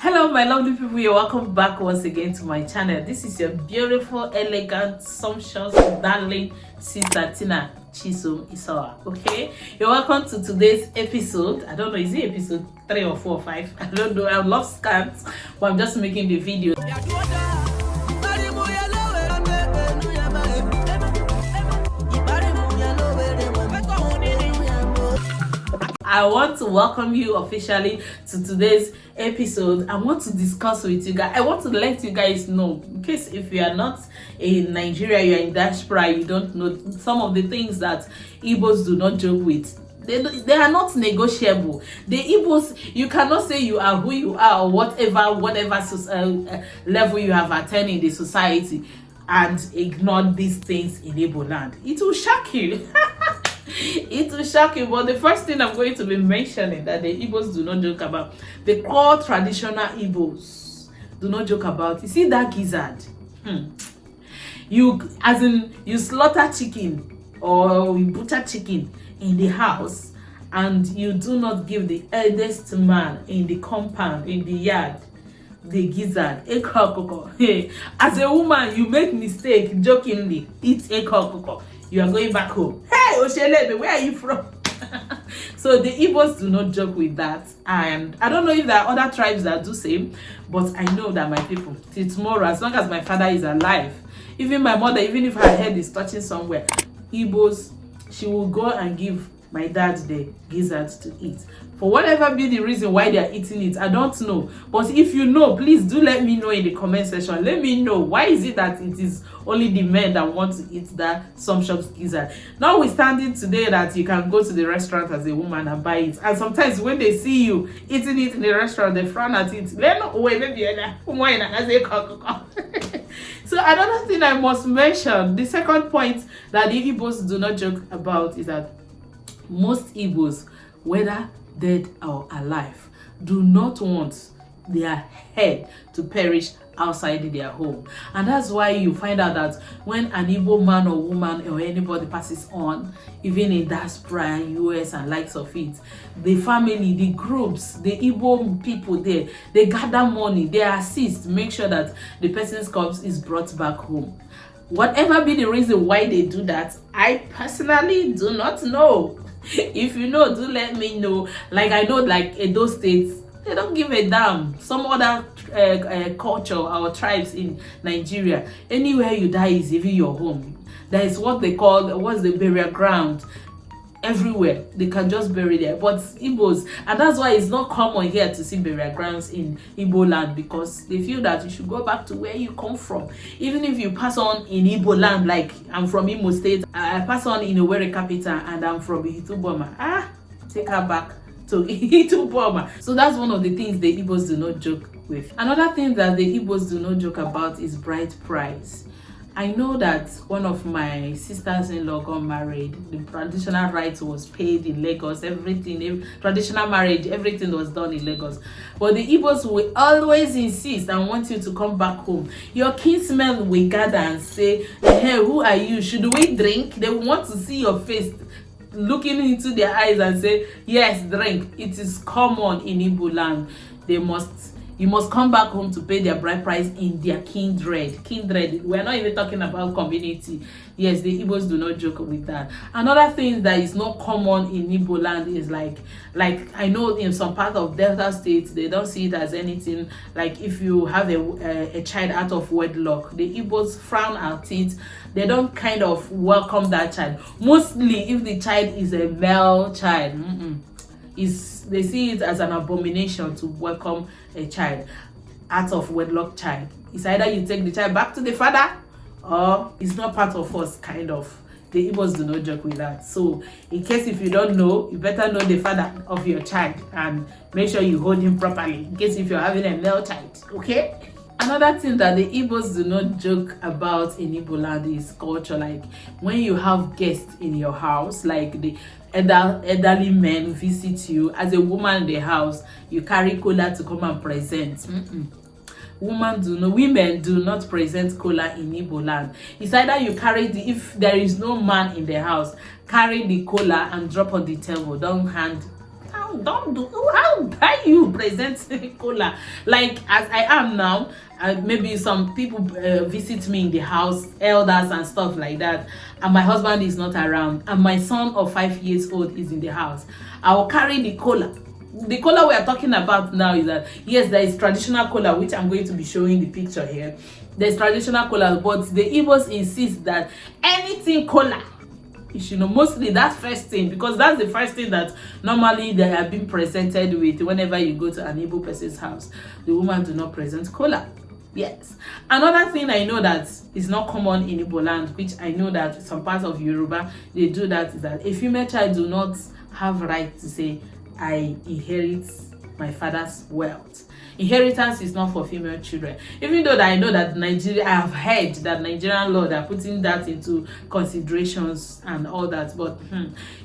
Hello my lovely people, you're welcome back once again to my channel. This is your beautiful, elegant, sumptuous, darling sister Tina Chisom Isawa. Okay, you're welcome to today's episode. I don't know, is it episode 3 or 4 or 5? I don't know, I love scans, but I'm just making the video. I want to welcome you officially to today's episode. I want to discuss with you guys. I want to let you guys know, in case if you are not in Nigeria, you are in diaspora, you don't know some of the things that Igbos do not joke with. They are not negotiable. The Igbos, you cannot say you are who you are or whatever level you have attained in the society and ignore these things in Igbo land. It will shock you. It will shock you. But the first thing I'm going to be mentioning that the Igbos do not joke about, the core traditional Igbos do not joke about. You see that gizzard? You slaughter chicken or you butcher chicken in the house and you do not give the eldest man in the compound, in the yard, the gizzard, hey, as a woman, you make mistake jokingly, eat ekokoko. You are going back home. Hey, Oshelebe, where are you from? So the Igbos do not joke with that. And I don't know if there are other tribes that do same, but I know that my people, till tomorrow, as long as my father is alive, even my mother, even if her head is touching somewhere, Igbos, she will go and give my dad the gizzard to eat. For whatever be the reason why they are eating it, I don't know. But if you know, please do let me know in the comment section. Let me know, why is it that it is only the men that want to eat that sumptuous gizzard? Notwithstanding today that you can go to the restaurant as a woman and buy it. And sometimes when they see you eating it in the restaurant, they frown at it. So another thing I must mention, the second point that the Igbos do not joke about is that most Igbos, whether dead or alive, do not want their head to perish outside their home. And that's why you find out that when an Igbo man or woman or anybody passes on, even in diaspora, US and likes of it, the family, the groups, the Igbo people there, they gather money, they assist, make sure that the person's corpse is brought back home. Whatever be the reason why they do that, I personally do not know. If you know, do let me know. Like I know, like Edo states, they don't give a damn. Some other culture or tribes in Nigeria, anywhere you die is even your home. That is what they call, what's the burial ground. Everywhere they can just bury there. But Igbos, and that's why it's not common here to see burial grounds in Igbo land, because they feel that you should go back to where you come from. Even if you pass on in Igbo land, like I'm from Imo State, I pass on in Owerri capital and I'm from Ihituboma, take her back to Ihituboma. So that's one of the things the Igbos do not joke with. Another thing that the Igbos do not joke about is bride price. I know that one of my sisters-in-law got married. The traditional rites was paid in Lagos. Everything, traditional marriage, everything was done in Lagos. But the Igbos will always insist and want you to come back home. Your kinsmen will gather and say, hey, who are you? Should we drink? They want to see your face, looking into their eyes and say, yes, drink. It is common in Igbo land. You must come back home to pay their bride price in their kindred. Kindred, we're not even talking about community. Yes, the Igbos do not joke with that. Another thing that is not common in Igbo land is like I know in some part of Delta states, they don't see it as anything. Like if you have a child out of wedlock, the Igbos frown at it. They don't kind of welcome that child. Mostly if the child is a male child, they see it as an abomination to welcome a child, out of wedlock child. It's either you take the child back to the father or it's not part of us, kind of. The Igbos do not joke with that. So in case if you don't know, you better know the father of your child and make sure you hold him properly, in case if you're having a male child, okay? Another thing that the Igbos do not joke about in Igbo land is culture. Like when you have guests in your house, like the elderly men visit you, as a woman in the house, you carry cola to come and present. Women do not present cola in Igbo land. It's either you carry if there is no man in the house, carry the cola and drop on the table. Don't hand don't do. How dare you present cola like as I am now? Maybe some people visit me in the house, elders and stuff like that, and my husband is not around, and my son of 5 years old is in the house. I will carry the cola. The cola we are talking about now is that, yes, there is traditional cola, which I'm going to be showing the picture here. There's traditional cola, but the Igbos insist that anything cola, you know, mostly that first thing, because that's the first thing that normally they are being presented with whenever you go to an Igbo person's house. The woman do not present cola. Yes. Another thing I know that is not common in Igbo land, which I know that some parts of Yoruba they do, that is that a female child do not have right to say, I inherit my father's wealth. Inheritance is not for female children. Even though that I know that Nigeria, I have heard that Nigerian law, they're putting that into considerations and all that, but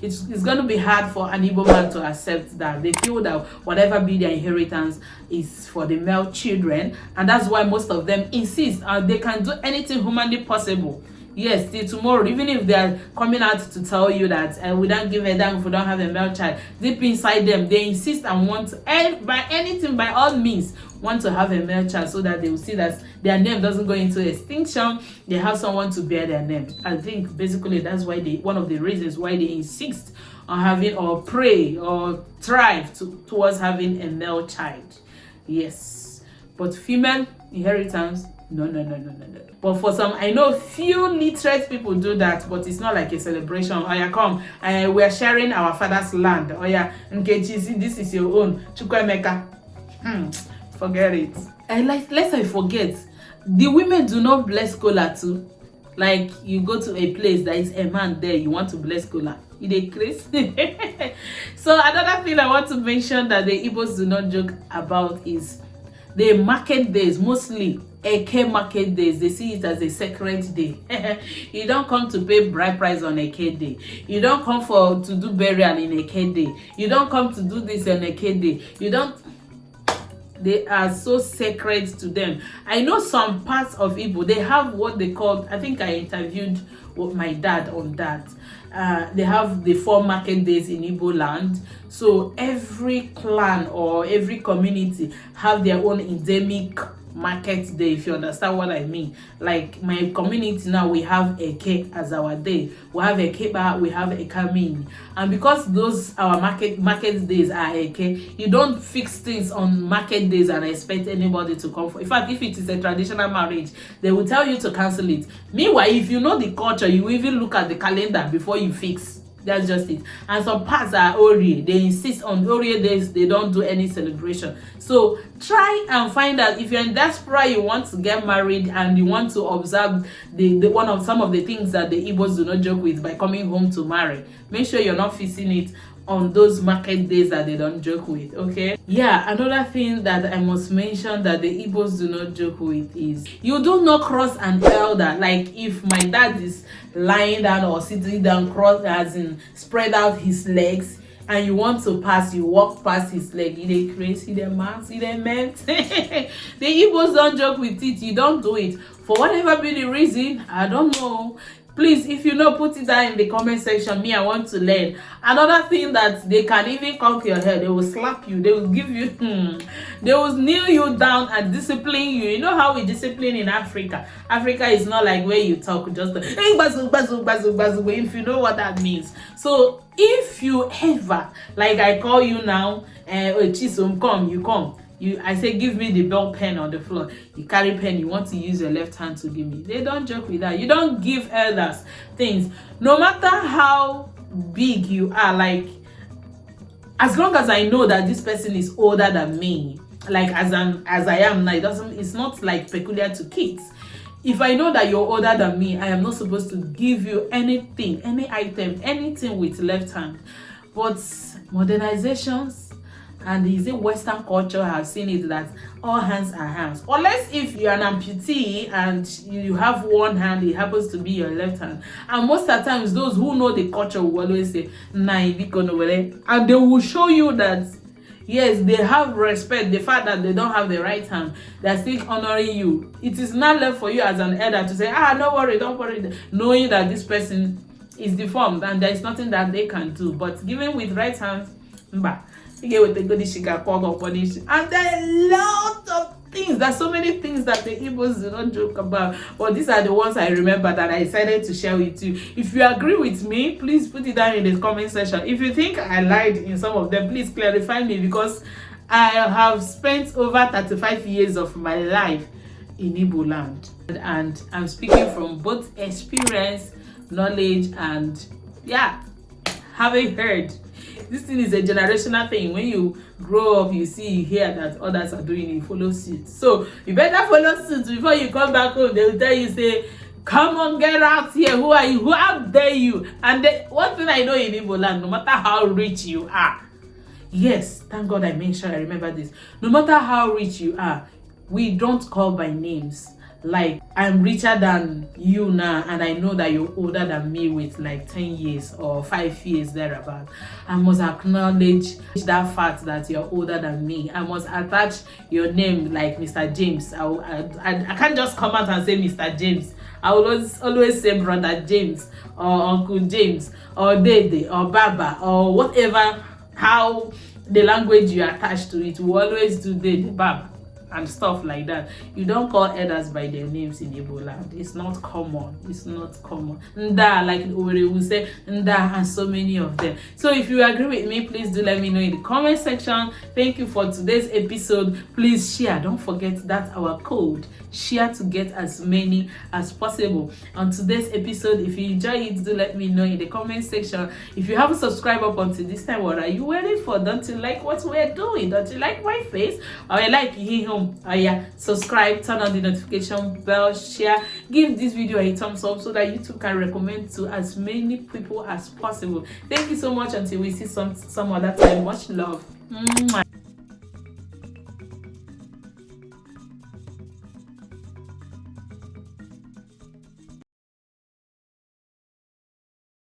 it's going to be hard for an Igbo man to accept that. They feel that whatever be their inheritance is for the male children, and that's why most of them insist they can do anything humanly possible. Yes, till tomorrow, even if they are coming out to tell you that we don't give a damn if we don't have a male child, deep inside them they insist and want by anything, by all means, want to have a male child, so that they will see that their name doesn't go into extinction. They have someone to bear their name. I think basically that's why one of the reasons why they insist on having, or pray or strive towards having a male child. Yes, but female inheritance, no. But for some, I know few literate people do that, but it's not like a celebration. Oh yeah, come, we are sharing our father's land. Oh yeah, Nkechi, this is your own. Chukwemeka. Forget it. And lest I forget, the women do not bless cola too. Like you go to a place, there is a man there, you want to bless cola. It crazy. So another thing I want to mention that the Igbos do not joke about is the market days, mostly Eke market days. They see it as a sacred day. You don't come to pay bride price on Eke day. You don't come to do burial in Eke day. You don't come to do this on Eke day. You don't. They are so sacred to them. I know some parts of Igbo, they have what they call, I think I interviewed my dad on that. They have the 4 market days in Igbo land. So every clan or every community have their own endemic market day, if you understand what I mean. Like my community now, we have Eke as our day. We have Ekeba, we have Ekamin. And because those our market days are Eke, you don't fix things on market days and expect anybody to come for. In fact, if it is a traditional marriage, they will tell you to cancel it. Meanwhile, if you know the culture, you even look at the calendar before you fix. That's just it. And some parts are Orie. They insist on Orie days. They don't do any celebration. So try and find out, if you're in diaspora, you want to get married and you want to observe some of the things that the Igbos do not joke with by coming home to marry. Make sure you're not fixing it on those market days that they don't joke with. Okay, yeah. Another thing that I must mention that the Igbos do not joke with is you do not cross an elder. Like if my dad is lying down or sitting down, cross as in spread out his legs, and you want to pass, you walk past his leg. You crazy, the man, see the meant. The Igbos don't joke with it. You don't do it for whatever be the reason. I don't know. Please, if you know, put it down in the comment section. Me, I want to learn. Another thing that they can even conk your head. They will slap you. They will give you, they will kneel you down and discipline you. You know how we discipline in Africa. Africa is not like where you talk just hey, bazu, if you know what that means. So if you ever, like I call you now, Chisom, come, you come. I say, give me the bell pen on the floor. You carry pen, you want to use your left hand to give me. They don't joke with that. You don't give elders things. No matter how big you are, like, as long as I know that this person is older than me, like as I am now, it's not like peculiar to kids. If I know that you're older than me, I am not supposed to give you anything, any item, anything with left hand. But modernizations, and is it Western culture have seen it that all hands are hands. Unless if you're an amputee and you have one hand, it happens to be your left hand. And most of the times, those who know the culture will always say, and they will show you that, yes, they have respect. The fact that they don't have the right hand, they're still honoring you. It is not left for you as an elder to say, don't worry, don't worry, knowing that this person is deformed and there is nothing that they can do. But given with right hands, with the good she can call up on it. And there are a lot of things. There's so many things that the Igbos do not joke about, but these are the ones I remember that I decided to share with you. If you agree with me, please put it down in the comment section. If you think I lied in some of them, please clarify me, because I have spent over 35 years of my life in Igbo land, and I'm speaking from both experience, knowledge, and having heard. This thing is a generational thing. When you grow up, you see, you hear that others are doing it, you follow suit. So you better follow suit before you come back home. They will tell you, say, come on, get out here. Who are you? How dare you? And one thing I know in Igbo land, no matter how rich you are, yes, thank God I made sure I remember this. No matter how rich you are, we don't call by names. Like, I'm richer than you now, and I know that you're older than me with like 10 years or 5 years thereabout. I must acknowledge that fact that you're older than me. I must attach your name like Mr. James. I can't just come out and say Mr. James. I will always say Brother James or Uncle James or Dede or Baba or whatever, how the language you attach to it. We always do Dede, Baba, and stuff like that. You don't call elders by their names in Igbo land. It's not common. It's not common. Nda, like Ore will say, Nda, and so many of them. So if you agree with me, please do let me know in the comment section. Thank you for today's episode. Please share. Don't forget that our code. Share to get as many as possible. On today's episode, if you enjoy it, do let me know in the comment section. If you haven't subscribed up until this time, what are you waiting for? Don't you like what we're doing? Don't you like my face? Or you like him? Subscribe, turn on the notification bell, share, give this video a thumbs up so that YouTube can recommend to as many people as possible. Thank you so much. Until we see some other time. Much love.